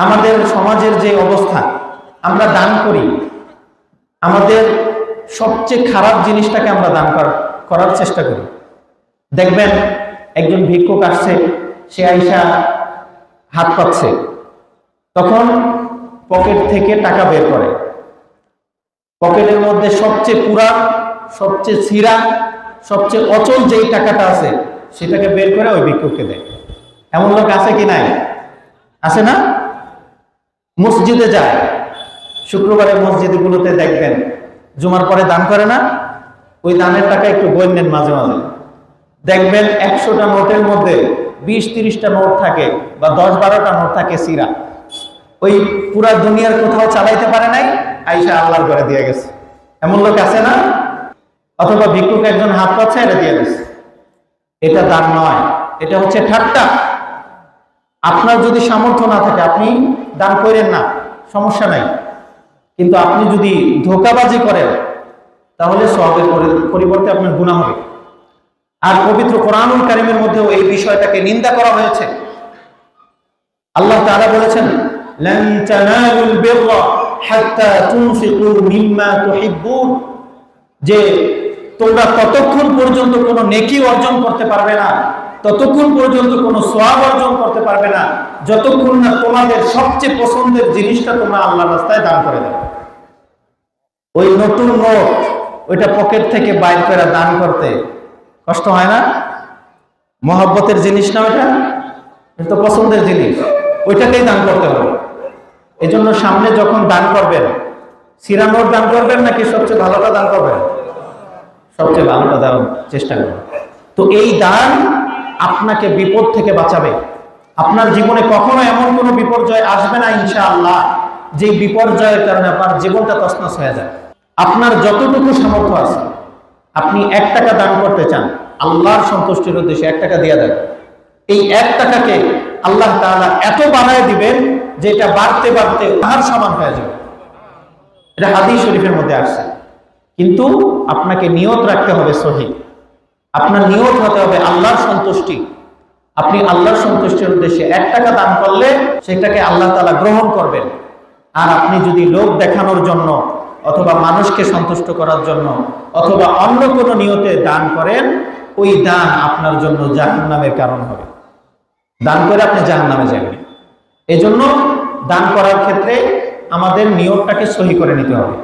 আমাদের সমাজের যে অবস্থা, আমরা দান করি, আমাদের সবচেয়ে খারাপ জিনিসটাকে আমরা দান করার চেষ্টা করি। দেখবেন একজন ভিক্ষুক আসছে, সে আইসা হাত পাচ্ছে, তখন পকেট থেকে টাকা বের করে, পকেটের মধ্যে সবচেয়ে পুরান, সবচেয়ে ছিঁড়া, সবচেয়ে অচল যেই টাকাটা আছে সেটাকে বের করে ওই ভিক্ষুককে দেয়। এমন লোক আছে কি নাই? আছে না? মসজিদে যায়, শুক্রবারে মসজিদগুলোতে দেখবেন জুমার পরে দান করে না, ওই দানের টাকা একটু গণ নেন মাঝে মাঝে। দেখবেন 100টা নোটের মধ্যে 20-30টা নোট থাকে বা 10-12টা নোট থাকে সিরা। ওই পুরা দুনিয়ার কোথাও চালাইতে পারে নাই, আইসা আল্লাহর ঘরে দিয়ে গেছে। এমন লোক আছে না? অথবা ভিক্ষুক একজন হাত পাচ্ছে, এটা দিয়ে গেছে। এটা দান নয়, এটা হচ্ছে ঠাট্টা। আপনার যদি সামর্থ্য না থাকে আপনি দান করেন না, সমস্যা নাই, কিন্তু আপনি যদি ধোঁকাবাজি করেন তাহলে সওয়াবের পরিবর্তে আপনার গুনাহ হবে। আর পবিত্র কোরআনুল কারীমের মধ্যেও এই বিষয়টাকে নিন্দা করা হয়েছে। আল্লাহ তাআলা বলেছেন, লান তানালুল বিররা হাত্তা তুনফিকু মিম্মা তুহিব্বুন, যে তোমরা ততক্ষণ পর্যন্ত কোনো নেকি অর্জন করতে পারবে না, ততক্ষণ পর্যন্ত কোনো সওয়াব অর্জন করতে পারবে না, যতক্ষণ না তোমাদের সবচেয়ে পছন্দের জিনিসটা তোমরা আল্লাহর রাস্তায় দান করে দাও। ওই নতুন নোট, ওইটা পকেট থেকে বাইর করে দান করতে কষ্ট হয় না? মহব্বতের জিনিস না ওইটা? এটা তো পছন্দের জিনিস, ওইটাকেই দান করতে হবে। এই জন্য সামনে যখন দান করবেন, সিরা নোট দান করবেন নাকি সবচেয়ে ভালোটা দান করবেন? সবচেয়ে ভালোটা দেওয়ার চেষ্টা করবেন। তো এই দান আপনাকে বিপদ থেকে বাঁচাবে। আপনার জীবনে কখনো এমন কোনো বিপর্যয় আসবে না ইনশাআল্লাহ, যে বিপর্যয়ের কারণে আপনার জীবনটা তছনছ হয়ে যায়। আপনার যতটুকু সামর্থ্য আছে, আপনি 1 টাকা দান করতে চান, আল্লাহর সন্তুষ্টির উদ্দেশ্যে 1 টাকা দিয়ে দেন। এই 1 টাকাকে আল্লাহ তাআলা এত বাড়ায় দিবেন যে এটা বাড়তে বাড়তে তার সমান হয়ে যাবে। এটা হাদিস শরীফের মধ্যে আসছে। কিন্তু আপনাকে নিয়ত রাখতে হবে সহিহ। আপনার নিয়ত হতে হবে আল্লাহর সন্তুষ্টি। আপনি আল্লাহর সন্তুষ্টির উদ্দেশ্যে 1 টাকা দান করলে সেটাকে আল্লাহ তাআলা গ্রহণ করবেন। আর আপনি যদি লোক দেখানোর জন্য অথবা মানুষকে সন্তুষ্ট করার জন্য অথবা অন্য কোনো নিয়তে দান করেন, ওই দান আপনার জন্য জাহান্নামের কারণ হবে। দান করে আপনি জাহান্নামে যাবেন। এজন্য দান করার ক্ষেত্রে আমাদের নিয়তটাকে সহি করে নিতে হবে।